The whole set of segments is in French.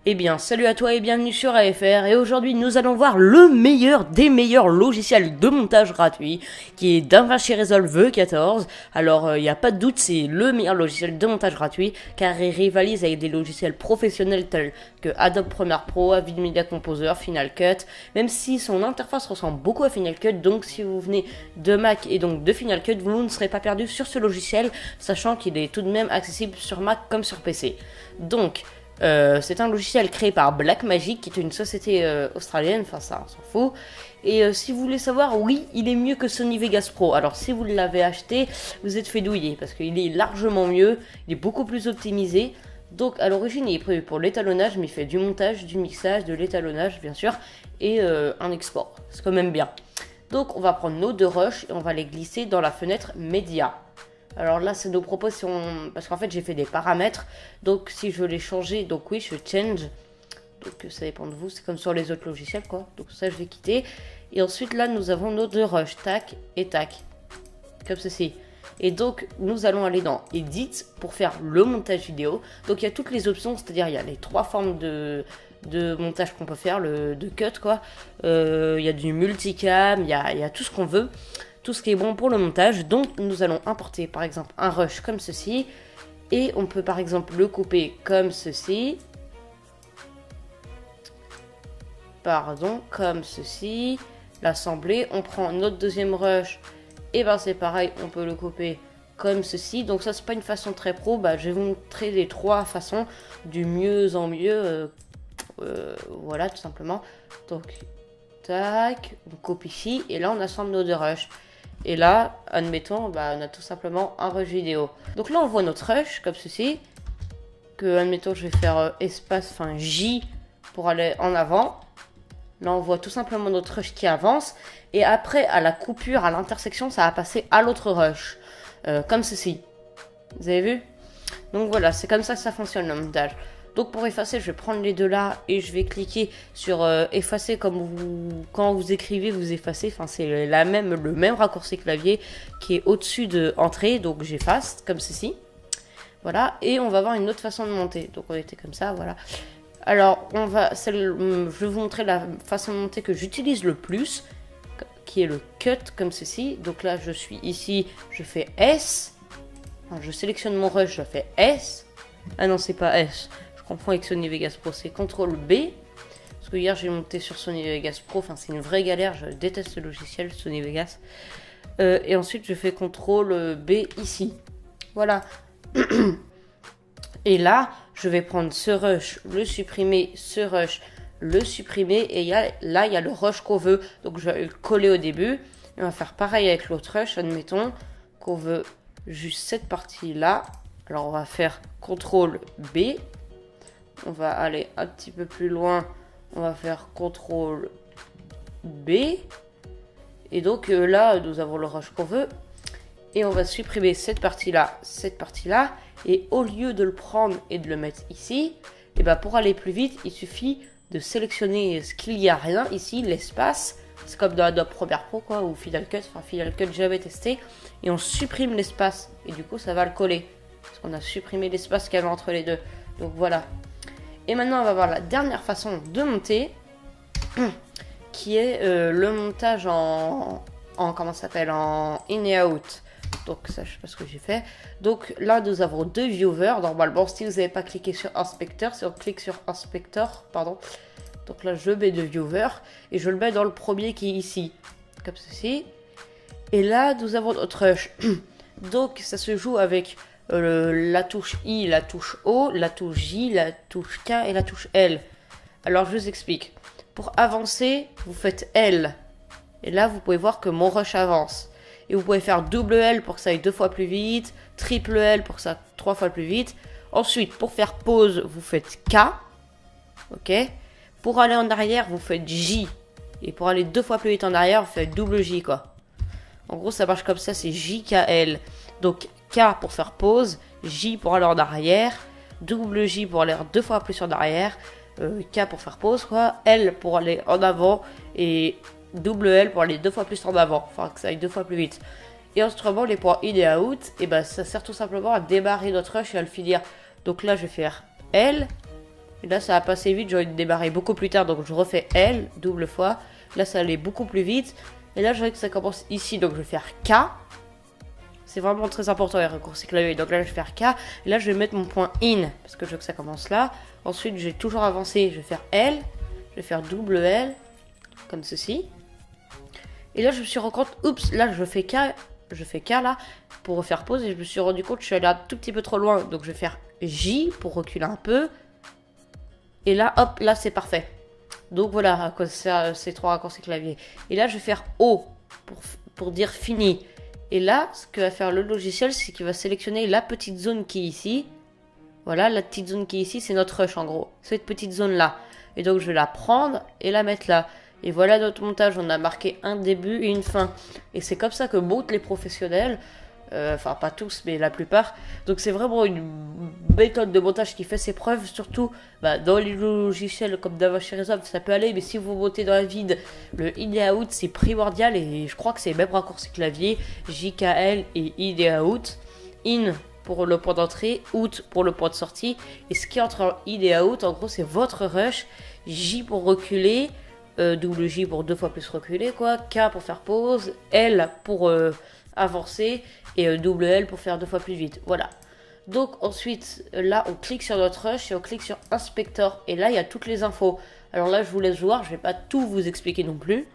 Eh bien, salut à toi et bienvenue sur AFR. Et aujourd'hui, nous allons voir le meilleur des meilleurs logiciels de montage gratuit, qui est DaVinci Resolve V14. Alors, il n'y a pas de doute, c'est le meilleur logiciel de montage gratuit, car il rivalise avec des logiciels professionnels tels que Adobe Premiere Pro, Avid Media Composer, Final Cut, même si son interface ressemble beaucoup à Final Cut. Donc, si vous venez de Mac et donc de Final Cut, vous ne serez pas perdu sur ce logiciel, sachant qu'il est tout de même accessible sur Mac comme sur PC. Donc, c'est un logiciel créé par Blackmagic, qui est une société australienne, enfin ça on s'en fout. Et si vous voulez savoir, oui, il est mieux que Sony Vegas Pro. Alors si vous l'avez acheté, vous êtes fait douiller, parce qu'il est largement mieux, il est beaucoup plus optimisé. Donc à l'origine il est prévu pour l'étalonnage, mais il fait du montage, du mixage, de l'étalonnage bien sûr, et un export, c'est quand même bien. Donc on va prendre nos deux rushs et on va les glisser dans la fenêtre média. Alors là, c'est nos propositions, parce qu'en fait, j'ai fait des paramètres. Donc, si je veux les changer, donc oui, je change. Donc, ça dépend de vous. C'est comme sur les autres logiciels, quoi. Donc, ça, je vais quitter. Et ensuite, là, nous avons nos deux rushs. Tac et tac. Comme ceci. Et donc, nous allons aller dans Edit pour faire le montage vidéo. Donc, il y a toutes les options. C'est-à-dire, il y a les trois formes de montage qu'on peut faire. De cut, quoi. Il y a du multicam. Il y a tout ce qu'on veut. Tout ce qui est bon pour le montage. Donc nous allons importer par exemple un rush comme ceci, et on peut par exemple le couper comme ceci, comme ceci, l'assembler. On prend notre deuxième rush, et ben c'est pareil, on peut le couper comme ceci. Donc ça, c'est pas une façon très pro, je vais vous montrer les trois façons du mieux en mieux. Voilà, tout simplement. Donc tac, on coupe ici, et là on assemble nos deux rushs. Et là, admettons, on a tout simplement un rush vidéo. Donc là, on voit notre rush, comme ceci. Que, admettons, je vais faire espace, enfin J, pour aller en avant. Là, on voit tout simplement notre rush qui avance. Et après, à la coupure, à l'intersection, ça va passer à l'autre rush. Comme ceci. Vous avez vu? Donc voilà, c'est comme ça que ça fonctionne le montage. Donc pour effacer, je vais prendre les deux là et je vais cliquer sur effacer, comme quand vous écrivez, vous effacez. Enfin, c'est le même raccourci clavier qui est au-dessus de entrée. Donc j'efface comme ceci. Voilà, et on va avoir une autre façon de monter. Donc on était comme ça, voilà. Alors je vais vous montrer la façon de monter que j'utilise le plus, qui est le cut comme ceci. Donc là, je suis ici, je fais S. Enfin, je sélectionne mon rush, je fais S. Ah non, c'est pas S. Je comprends avec Sony Vegas Pro, c'est CTRL B. Parce que hier j'ai monté sur Sony Vegas Pro, enfin c'est une vraie galère, je déteste ce logiciel Sony Vegas. Et ensuite je fais CTRL B ici. Voilà. Et là, je vais prendre ce rush, le supprimer, ce rush, le supprimer. Et là, il y a le rush qu'on veut. Donc je vais le coller au début. Et on va faire pareil avec l'autre rush, admettons qu'on veut juste cette partie-là. Alors on va faire CTRL B. On va aller un petit peu plus loin. On va faire CTRL B. Et donc là, nous avons le rush qu'on veut. Et on va supprimer cette partie-là, cette partie-là. Et au lieu de le prendre et de le mettre ici, et pour aller plus vite, il suffit de sélectionner ce qu'il y a rien ici, l'espace. C'est comme dans Adobe Premiere Pro, quoi, ou Final Cut. Enfin, Final Cut, j'avais testé. Et on supprime l'espace. Et du coup, ça va le coller. Parce qu'on a supprimé l'espace qu'il y avait entre les deux. Donc voilà. Et maintenant, on va voir la dernière façon de monter, qui est le montage en comment ça s'appelle, en in et out. Donc ça, je sais pas ce que j'ai fait. Donc là, nous avons deux viewers. Normalement, si vous n'avez pas cliqué sur inspecteur, si on clique sur inspecteur, pardon. Donc là, je mets deux viewers et je le mets dans le premier qui est ici, comme ceci. Et là, nous avons notre rush. Donc ça se joue avec la touche I, la touche O, la touche J, la touche K et la touche L. Alors je vous explique. Pour avancer, vous faites L. Et là, vous pouvez voir que mon rush avance. Et vous pouvez faire double L pour que ça aille 2 fois plus vite, triple L pour que ça aille 3 fois plus vite. Ensuite, pour faire pause, vous faites K. Ok. Pour aller en arrière, vous faites J. Et pour aller 2 fois plus vite en arrière, vous faites double J, quoi. En gros, ça marche comme ça, c'est JKL. Donc K pour faire pause, J pour aller en arrière, double J pour aller 2 fois plus en arrière, K pour faire pause, quoi, L pour aller en avant, et double L pour aller 2 fois plus en avant, enfin que ça aille 2 fois plus vite. Et autrement, les points in et out, ça sert tout simplement à démarrer notre rush et à le finir. Donc là, je vais faire L, Et là, ça va passer vite. J'ai envie de démarrer beaucoup plus tard. Donc, je refais L, double fois. Là, ça allait beaucoup plus vite. Et là, je vois que ça commence ici. Donc, je vais faire K. C'est vraiment très important les raccourcis clavier. Donc là, je vais faire K. Et là, je vais mettre mon point IN. Parce que je veux que ça commence là. Ensuite, j'ai toujours avancé. Je vais faire L. Je vais faire double L. Comme ceci. Et là, je me suis rendu compte. Oups, là, je fais K. Je fais K là. Pour refaire pause. Et je me suis rendu compte que je suis allé un tout petit peu trop loin. Donc, je vais faire J pour reculer un peu. Et là, hop, là, c'est parfait. Donc voilà, à cause de ces 3 raccourcis clavier. Et là, je vais faire O pour dire fini. Et là, ce que va faire le logiciel, c'est qu'il va sélectionner la petite zone qui est ici. Voilà, la petite zone qui est ici, c'est notre rush en gros. Cette petite zone-là. Et donc, je vais la prendre et la mettre là. Et voilà notre montage. On a marqué un début et une fin. Et c'est comme ça que montent les professionnels. Enfin, pas tous, mais la plupart. Donc, c'est vraiment une méthode de montage qui fait ses preuves. Surtout dans les logiciels comme DaVinci Resolve, ça peut aller. Mais si vous montez dans la vide, le in et out, c'est primordial. Et je crois que c'est le même raccourci clavier. JKL et in et out. In pour le point d'entrée, out pour le point de sortie. Et ce qui est entre in et out, en gros, c'est votre rush. J pour reculer. Double J pour 2 fois plus reculer, quoi. K pour faire pause. L pour avancer. Et double L pour faire 2 fois plus vite. Voilà. Donc ensuite, là, on clique sur notre rush et on clique sur Inspector. Et là, il y a toutes les infos. Alors là, je vous laisse voir. Je vais pas tout vous expliquer non plus.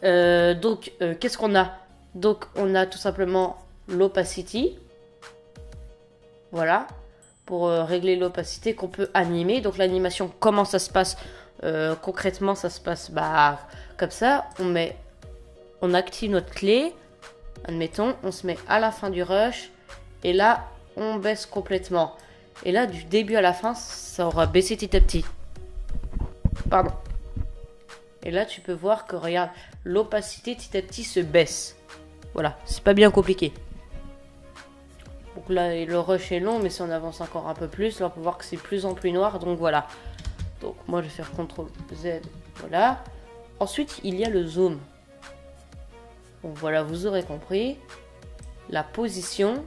Qu'est-ce qu'on a? Donc, on a tout simplement l'opacity. Voilà. Pour régler l'opacité qu'on peut animer. Donc, l'animation, comment ça se passe? Concrètement, ça se passe comme ça. On active notre clé. Admettons, on se met à la fin du rush. Et là, on baisse complètement. Et là, du début à la fin, ça aura baissé petit à petit. Pardon. Et là, tu peux voir que, regarde, l'opacité petit à petit se baisse. Voilà, c'est pas bien compliqué. Donc là, le rush est long, mais si on avance encore un peu plus, là, on peut voir que c'est de plus en plus noir. Donc voilà. Donc moi, je vais faire CTRL-Z. Voilà. Ensuite, il y a le zoom. Donc voilà, vous aurez compris. La position.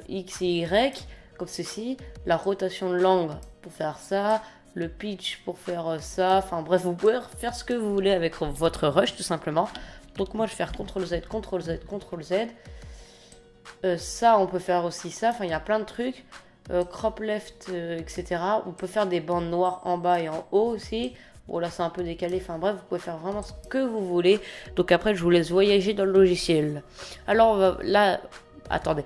X et Y, comme ceci. La rotation de l'angle pour faire ça. Le pitch pour faire ça. Enfin bref, vous pouvez faire ce que vous voulez avec votre rush, tout simplement. Donc moi, je vais faire CTRL-Z, CTRL-Z, CTRL-Z. Ça, on peut faire aussi ça. Enfin, il y a plein de trucs. Crop left, etc. On peut faire des bandes noires en bas et en haut aussi. Bon, là, c'est un peu décalé. Enfin bref, vous pouvez faire vraiment ce que vous voulez. Donc après, je vous laisse voyager dans le logiciel. Alors là, attendez.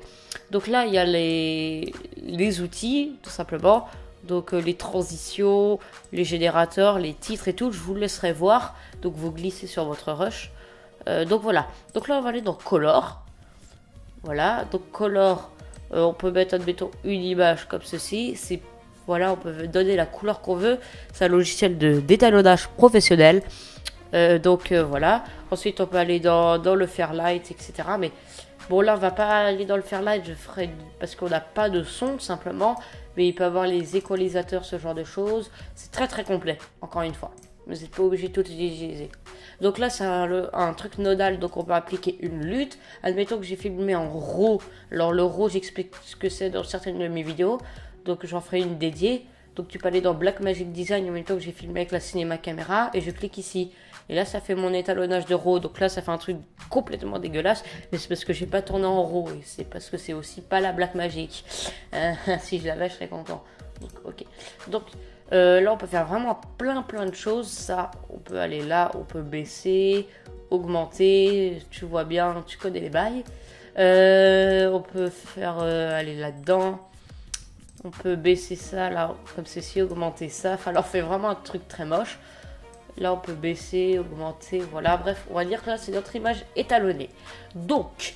Donc là, il y a les outils, tout simplement. Donc les transitions, les générateurs, les titres et tout. Je vous laisserai voir. Donc vous glissez sur votre rush. Donc voilà. Donc là, on va aller dans Color. Voilà. Donc Color, on peut mettre, admettons, une image comme ceci. Voilà, on peut donner la couleur qu'on veut. C'est un logiciel d'étalonnage professionnel. Voilà. Ensuite, on peut aller dans le Fairlight, etc. Mais bon, là, on va pas aller dans le Fairlight. Parce qu'on n'a pas de son, tout simplement. Mais il peut y avoir les équalisateurs, ce genre de choses. C'est très, très complet, encore une fois. Mais vous n'êtes pas obligé de tout utiliser. Donc là, c'est un truc nodal. Donc, on peut appliquer une lutte. Admettons que j'ai filmé en RAW. Alors, le RAW, j'explique ce que c'est dans certaines de mes vidéos. Donc j'en ferai une dédiée. Donc tu peux aller dans Blackmagic Design en même temps que j'ai filmé avec la cinéma caméra. Et je clique ici. Et là ça fait mon étalonnage de RAW. Donc là ça fait un truc complètement dégueulasse. Mais c'est parce que j'ai pas tourné en RAW. Et c'est parce que c'est aussi pas la Blackmagic. Si je l'avais je serais content. Donc ok. Donc là on peut faire vraiment plein de choses. Ça on peut aller là. On peut baisser. Augmenter. Tu vois bien. Tu connais les bails. On peut faire aller là-dedans. On peut baisser ça, là, comme ceci, augmenter ça. Enfin, là, on fait vraiment un truc très moche. Là, on peut baisser, augmenter, voilà. Bref, on va dire que là, c'est notre image étalonnée. Donc,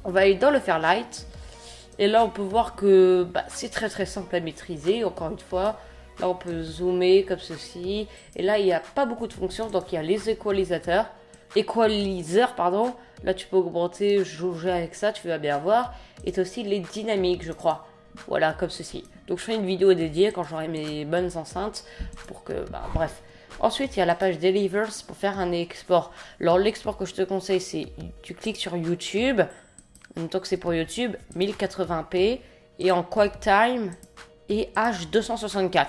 on va aller dans le Fairlight. Et là, on peut voir que c'est très simple à maîtriser. Encore une fois, là, on peut zoomer comme ceci. Et là, il n'y a pas beaucoup de fonctions. Donc, il y a les équalisateurs. Pardon. Là, tu peux augmenter, jauger avec ça, tu vas bien voir. Et tu as aussi les dynamiques, je crois. Voilà, comme ceci. Donc je ferai une vidéo dédiée quand j'aurai mes bonnes enceintes pour que, bref. Ensuite, il y a la page Delivers pour faire un export. Alors l'export que je te conseille, c'est tu cliques sur YouTube. En même temps que c'est pour YouTube, 1080p et en QuickTime et H264.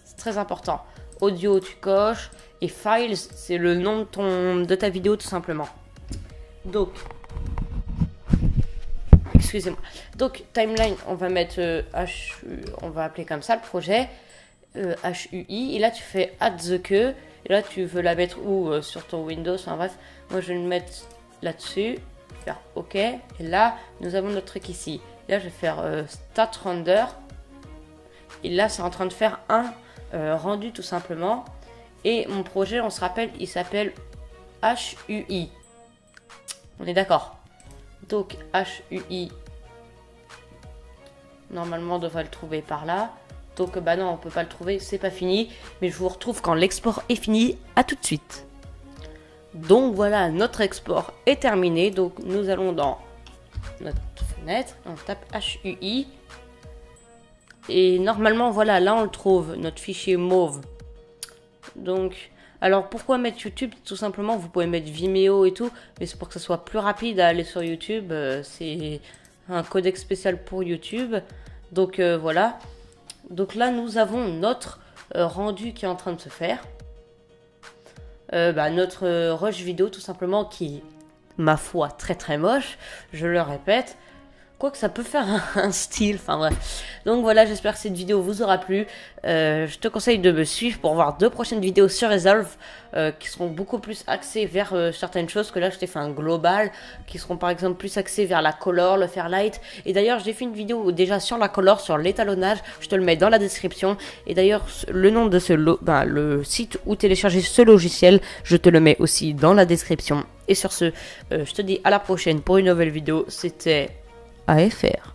C'est très important. Audio, tu coches. Et Files, c'est le nom de ta vidéo tout simplement. Donc, excusez-moi. Donc, timeline, on va mettre on va appeler comme ça le projet. HUI. Et là, tu fais add the queue. Et là, tu veux la mettre où sur ton Windows. Enfin bref, moi je vais le mettre là-dessus. Faire OK. Et là, nous avons notre truc ici. Et là, je vais faire start render. Et là, c'est en train de faire un rendu tout simplement. Et mon projet, on se rappelle, il s'appelle HUI. On est d'accord. Donc HUI. Normalement, on devrait le trouver par là. Donc bah non, on peut pas le trouver, c'est pas fini. Mais je vous retrouve quand l'export est fini. À tout de suite. Donc voilà, notre export est terminé. Donc nous allons dans notre fenêtre. On tape HUI. Et normalement, voilà, là on le trouve, notre fichier mauve. Donc, alors pourquoi mettre YouTube? Tout simplement, vous pouvez mettre Vimeo et tout, mais c'est pour que ça soit plus rapide à aller sur YouTube. C'est un codec spécial pour YouTube. Donc voilà. Donc là, nous avons notre rendu qui est en train de se faire. Notre rush vidéo tout simplement qui est, ma foi, très très moche. Je le répète. Quoique ça peut faire un style, enfin bref. Donc voilà, j'espère que cette vidéo vous aura plu. Je te conseille de me suivre pour voir 2 prochaines vidéos sur Resolve qui seront beaucoup plus axées vers certaines choses que là je t'ai fait un global, qui seront par exemple plus axées vers la color, le Fairlight. Et d'ailleurs j'ai fait une vidéo déjà sur la color, sur l'étalonnage, je te le mets dans la description. Et d'ailleurs le nom de le site où télécharger ce logiciel, je te le mets aussi dans la description. Et sur ce, je te dis à la prochaine pour une nouvelle vidéo. C'était AFR.